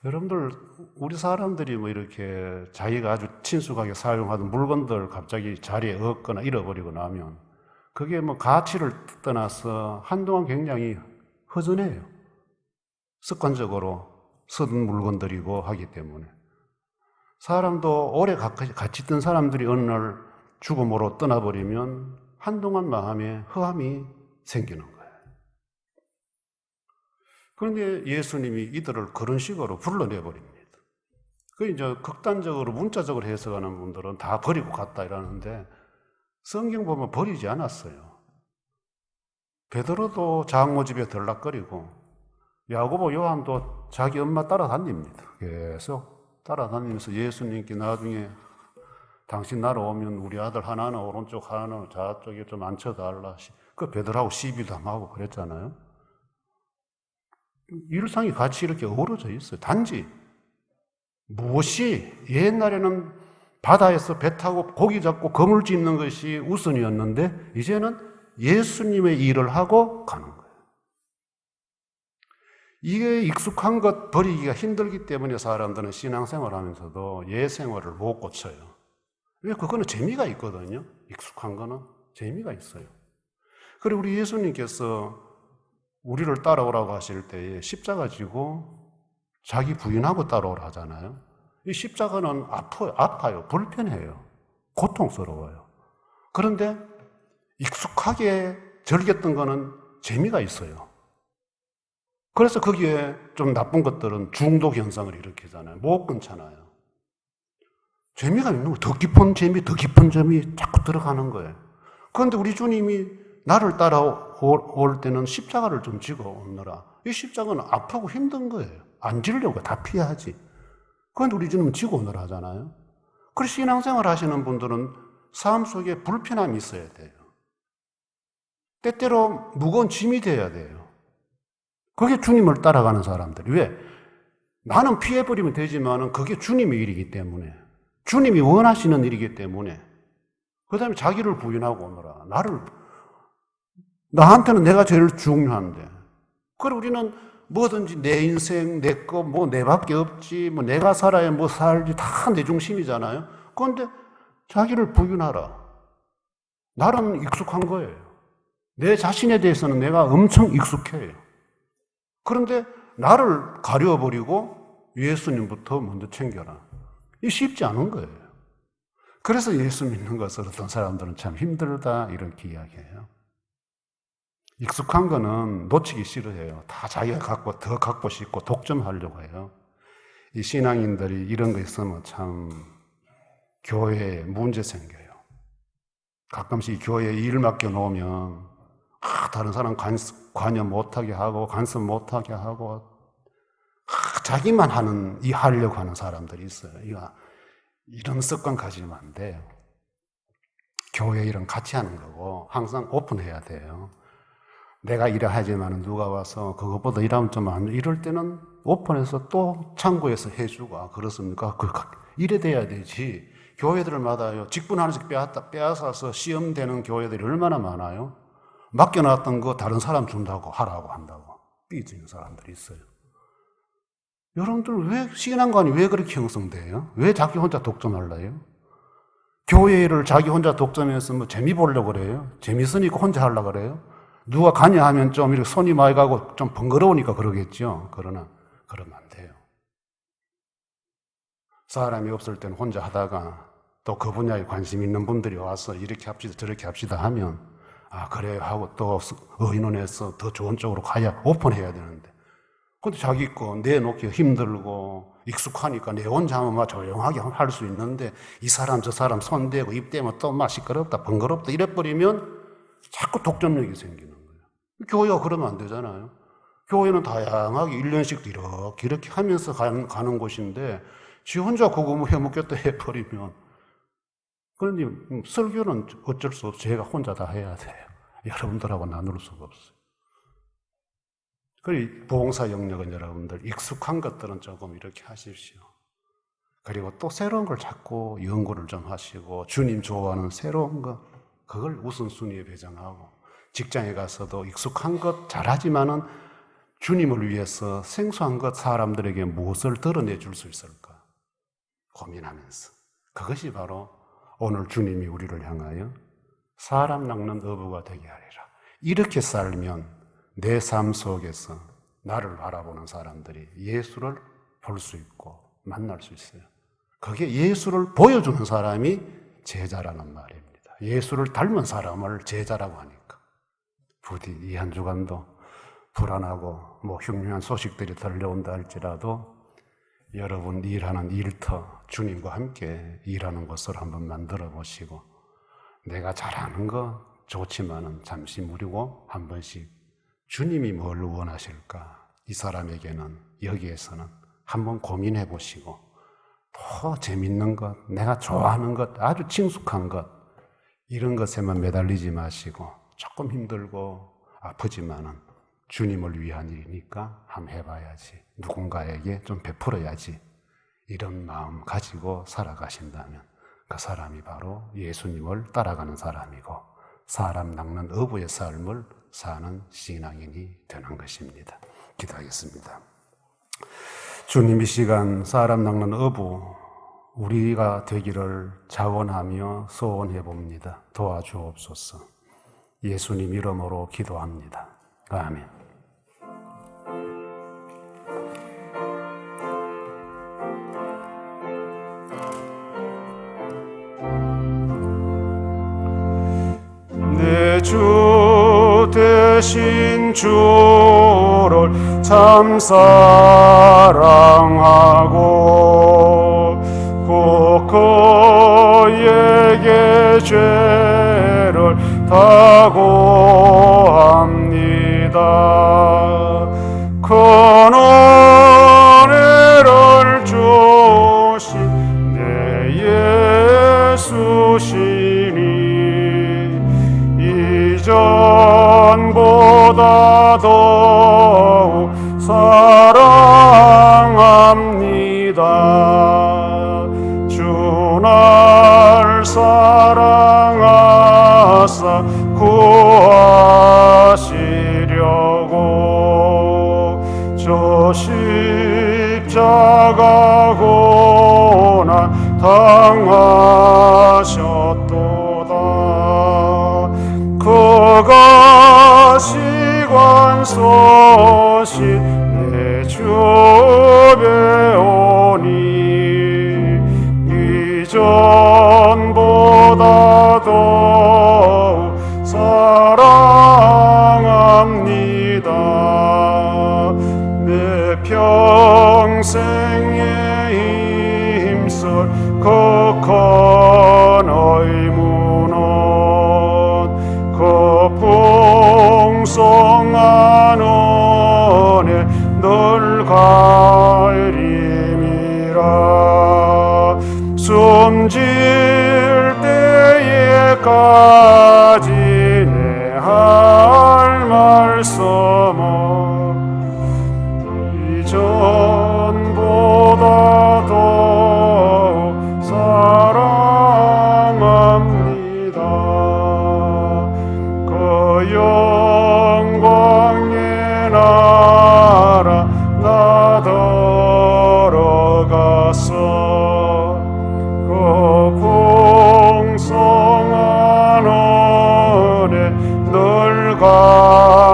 여러분들, 우리 사람들이 뭐 이렇게 자기가 아주 친숙하게 사용하던 물건들 갑자기 자리에 없거나 잃어버리고 나면 그게 뭐 가치를 떠나서 한동안 굉장히 허전해요. 습관적으로 쓰던 물건들이고 하기 때문에. 사람도 오래 같이 있던 사람들이 어느 날 죽음으로 떠나버리면 한동안 마음에 허함이 생기는 거예요. 그런데 예수님이 이들을 그런 식으로 불러내버립니다. 그 이제 극단적으로 문자적으로 해석하는 분들은 다 버리고 갔다 이러는데 성경 보면 버리지 않았어요. 베드로도 장모 집에 들락거리고 야고보 요한도 자기 엄마 따라다닙니다. 계속 따라다니면서 예수님께 나중에 당신 나로 오면 우리 아들 하나는 오른쪽 하나는 저쪽에 좀 앉혀달라. 그 베드로하고 시비도 하고 그랬잖아요. 일상이 같이 이렇게 어우러져 있어요. 단지 무엇이 옛날에는 바다에서 배 타고 고기 잡고 그물 짚는 것이 우선이었는데 이제는 예수님의 일을 하고 가는 거예요. 이게 익숙한 것 버리기가 힘들기 때문에 사람들은 신앙생활 하면서도 예생활을 못 고쳐요. 왜? 그거는 재미가 있거든요. 익숙한 거는 재미가 있어요. 그리고 우리 예수님께서 우리를 따라오라고 하실 때에 십자가 지고 자기 부인하고 따라오라 하잖아요. 이 십자가는 아파요. 불편해요. 고통스러워요. 그런데 익숙하게 즐겼던 거는 재미가 있어요. 그래서 거기에 좀 나쁜 것들은 중독 현상을 일으키잖아요. 못 끊잖아요. 재미가 있는 거예요. 더 깊은 재미, 더 깊은 점이 자꾸 들어가는 거예요. 그런데 우리 주님이 나를 따라올 때는 십자가를 좀 지고 오느라. 이 십자가는 아프고 힘든 거예요. 안 지려고 다 피하지. 그런데 우리 주님은 지고 오느라 하잖아요. 그래서 신앙생활 하시는 분들은 삶 속에 불편함이 있어야 돼요. 때때로 무거운 짐이 돼야 돼요. 그게 주님을 따라가는 사람들. 왜? 나는 피해버리면 되지만 그게 주님의 일이기 때문에, 주님이 원하시는 일이기 때문에, 그 다음에 자기를 부인하고 오너라. 나한테는 내가 제일 중요한데. 그래, 우리는 뭐든지 내 인생, 내 거, 뭐 내밖에 없지, 뭐 내가 살아야 뭐 살지, 다 내 중심이잖아요. 그런데 자기를 부인하라. 나는 익숙한 거예요. 내 자신에 대해서는 내가 엄청 익숙해요. 그런데 나를 가려버리고 예수님부터 먼저 챙겨라. 이게 쉽지 않은 거예요. 그래서 예수 믿는 것을 어떤 사람들은 참 힘들다 이렇게 이야기해요. 익숙한 거는 놓치기 싫어해요. 다 자기가 더 갖고 싶고 독점하려고 해요. 이 신앙인들이 이런 거 있으면 참 교회에 문제 생겨요. 가끔씩 교회에 일 맡겨놓으면 다른 사람 관여 못하게 하고 간섭 못하게 하고 자기만 하려고 하는 사람들이 있어요. 이런 습관 가지면 안 돼요. 교회 일은 같이 하는 거고 항상 오픈해야 돼요. 내가 일을 하지만 누가 와서 그것보다 일하면 좀 안 돼. 이럴 때는 오픈해서 또 창고에서 해주고 그렇습니까? 이래 돼야 되지. 교회들마다요 직분 하나씩 빼앗아서 시험되는 교회들이 얼마나 많아요. 맡겨놨던 거 다른 사람 준다고 하라고 한다고 삐지는 사람들이 있어요. 여러분들 왜 신앙관이 왜 그렇게 형성돼요? 왜 자기 혼자 독점하려요? 교회를 자기 혼자 독점해서 뭐 재미 보려고 그래요? 재밌으니까 혼자 하려고 그래요? 누가 가냐 하면 좀 이렇게 손이 많이 가고 좀 번거로우니까 그러겠죠. 그러나 그러면 안 돼요. 사람이 없을 때는 혼자 하다가 또 그 분야에 관심 있는 분들이 와서 이렇게 합시다 저렇게 합시다 하면 아 그래요 하고 또 의논해서 더 좋은 쪽으로 가야 오픈해야 되는데 근데 자기 거 내놓기 힘들고 익숙하니까 내 혼자 하면 막 조용하게 할 수 있는데 이 사람 저 사람 손대고 입대면 또 막 시끄럽다 번거롭다 이래버리면 자꾸 독점력이 생기는 거예요. 교회가 그러면 안 되잖아요. 교회는 다양하게 1년씩 이렇게 하면서 가는 곳인데 지 혼자 그거 뭐 해먹겠다 해버리면 그런데 설교는 어쩔 수 없이 제가 혼자 다 해야 돼요. 여러분들하고 나눌 수가 없어요. 그리고 봉사 영역은 여러분들 익숙한 것들은 조금 이렇게 하십시오. 그리고 또 새로운 걸 자꾸 연구를 좀 하시고 주님 좋아하는 새로운 것 그걸 우선순위에 배정하고 직장에 가서도 익숙한 것 잘하지만은 주님을 위해서 생소한 것 사람들에게 무엇을 드러내 줄 수 있을까 고민하면서 그것이 바로 오늘 주님이 우리를 향하여 사람 낚는 어부가 되게 하리라. 이렇게 살면 내 삶 속에서 나를 바라보는 사람들이 예수를 볼 수 있고 만날 수 있어요. 그게 예수를 보여주는 사람이 제자라는 말입니다. 예수를 닮은 사람을 제자라고 하니까. 부디 이 한 주간도 불안하고 흉흉한 소식들이 들려온다 할지라도 여러분 일하는 일터 주님과 함께 일하는 것을 한번 만들어 보시고 내가 잘하는 거 좋지만은 잠시 무리고 한 번씩 주님이 뭘 원하실까? 이 사람에게는 여기에서는 한번 고민해 보시고 더 재밌는 것, 내가 좋아하는 것, 아주 친숙한 것 이런 것에만 매달리지 마시고 조금 힘들고 아프지만은 주님을 위한 일이니까 한번 해봐야지. 누군가에게 좀 베풀어야지. 이런 마음 가지고 살아가신다면 그 사람이 바로 예수님을 따라가는 사람이고 사람 낚는 어부의 삶을 사는 신앙인이 되는 것입니다. 기도하겠습니다. 주님 이 시간 사람 낚는 어부 우리가 되기를 자원하며 소원해 봅니다. 도와주옵소서. 예수님 이름으로 기도합니다. 아멘. 내 주 되신 주를 참 사랑하고 곧 그에게 죄를 다고합니다. 큰 은혜를 주신 내 예수시니 이전보다 더욱 사랑합니다. 주 날 사랑하사 구하시려고 저 십자가 고난 당하셨도다. 그가 시관 소신 내 주변에 오니 이전보다 더욱 사랑합니다. 내 평생에 힘쓸 그 큰 의무는 그 풍성한 은혜 늘 가림이라. 숨질 때에까지 내 할 말씀은 이전보다 더욱 사랑합니다. 그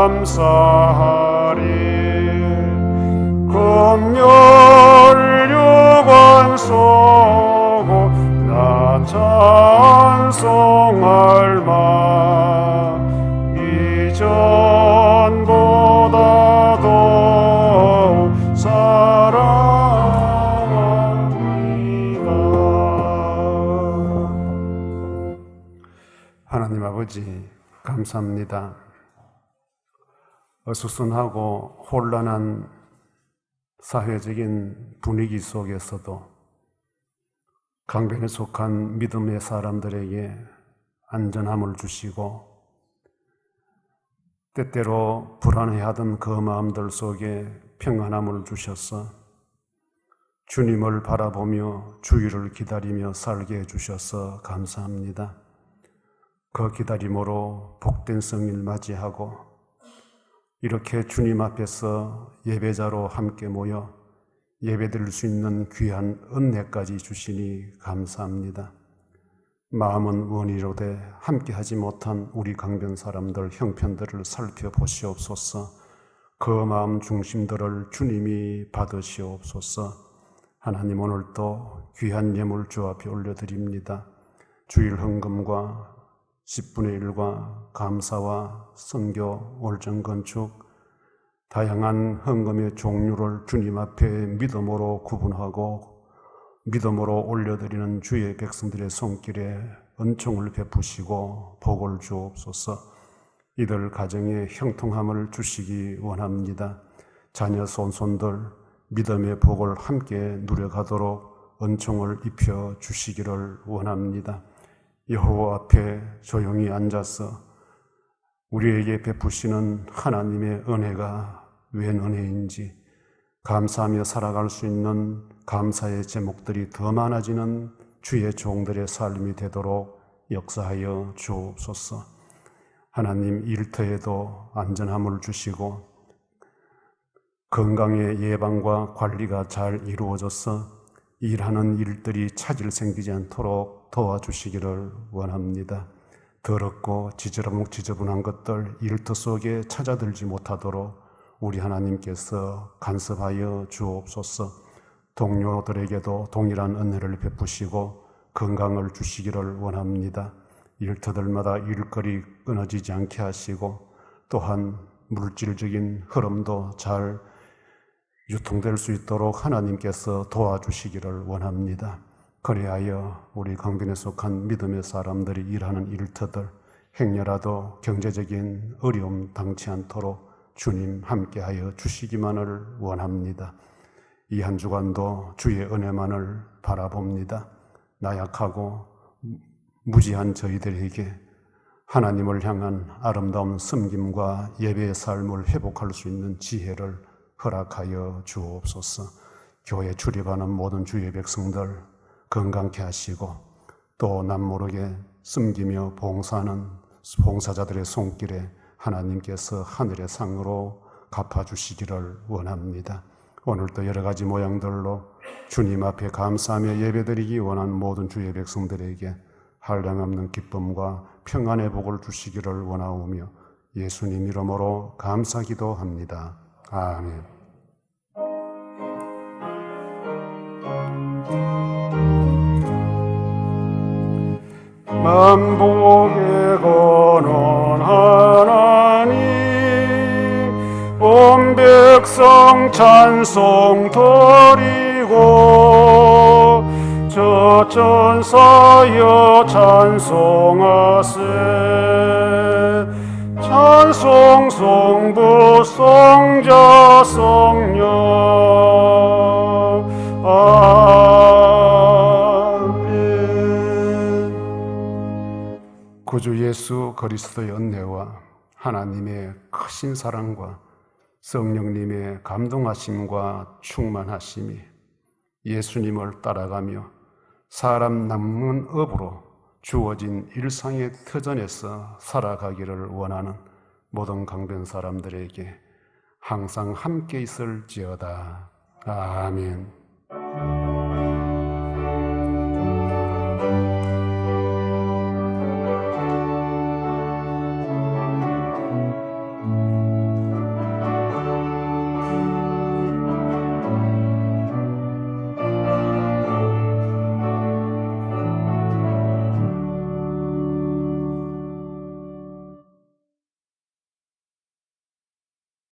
감사하리. 금열 유관 쏘고 나 찬송할 마 이전보다도 사랑합니다. 하나님 아버지 감사합니다. 어수선하고 혼란한 사회적인 분위기 속에서도 강변에 속한 믿음의 사람들에게 안전함을 주시고 때때로 불안해하던 그 마음들 속에 평안함을 주셔서 주님을 바라보며 주의를 기다리며 살게 해주셔서 감사합니다. 그 기다림으로 복된 성일 맞이하고 이렇게 주님 앞에서 예배자로 함께 모여 예배드릴 수 있는 귀한 은혜까지 주시니 감사합니다. 마음은 원이로되 함께하지 못한 우리 강변 사람들 형편들을 살펴보시옵소서. 그 마음 중심들을 주님이 받으시옵소서. 하나님 오늘도 귀한 예물 주 앞에 올려드립니다. 주일 헌금과 10분의 1과 감사와 선교, 월정 건축, 다양한 헌금의 종류를 주님 앞에 믿음으로 구분하고 믿음으로 올려드리는 주의 백성들의 손길에 은총을 베푸시고 복을 주옵소서. 이들 가정에 형통함을 주시기 원합니다. 자녀 손손들 믿음의 복을 함께 누려가도록 은총을 입혀 주시기를 원합니다. 여호와 앞에 조용히 앉아서 우리에게 베푸시는 하나님의 은혜가 웬 은혜인지 감사하며 살아갈 수 있는 감사의 제목들이 더 많아지는 주의 종들의 삶이 되도록 역사하여 주옵소서. 하나님 일터에도 안전함을 주시고 건강의 예방과 관리가 잘 이루어져서 일하는 일들이 차질 생기지 않도록 도와주시기를 원합니다. 더럽고 지저분한 것들 일터 속에 찾아들지 못하도록 우리 하나님께서 간섭하여 주옵소서. 동료들에게도 동일한 은혜를 베푸시고 건강을 주시기를 원합니다. 일터들마다 일거리 끊어지지 않게 하시고 또한 물질적인 흐름도 잘 유통될 수 있도록 하나님께서 도와주시기를 원합니다. 그리하여 우리 강변에 속한 믿음의 사람들이 일하는 일터들 행여라도 경제적인 어려움 당치 않도록 주님 함께하여 주시기만을 원합니다. 이 한 주간도 주의 은혜만을 바라봅니다. 나약하고 무지한 저희들에게 하나님을 향한 아름다운 섬김과 예배의 삶을 회복할 수 있는 지혜를 허락하여 주옵소서. 교회 출입하는 모든 주의 백성들 건강케 하시고 또 남모르게 섬기며 봉사하는 봉사자들의 손길에 하나님께서 하늘의 상으로 갚아주시기를 원합니다. 오늘도 여러 가지 모양들로 주님 앞에 감사하며 예배드리기 원하는 모든 주의 백성들에게 한량없는 기쁨과 평안의 복을 주시기를 원하오며 예수님 이름으로 감사 기도합니다. 아멘. 만복의 근원 하나님 온 백성 찬송 드리고 저 천사여 찬송하세 찬송 성부 성자 성령 아멘. 구주 예수 그리스도의 은혜와 하나님의 크신 사랑과 성령님의 감동하심과 충만하심이 예수님을 따라가며 사람 남는 업으로 주어진 일상의 터전에서 살아가기를 원하는 모든 강변 사람들에게 항상 함께 있을지어다. 아멘.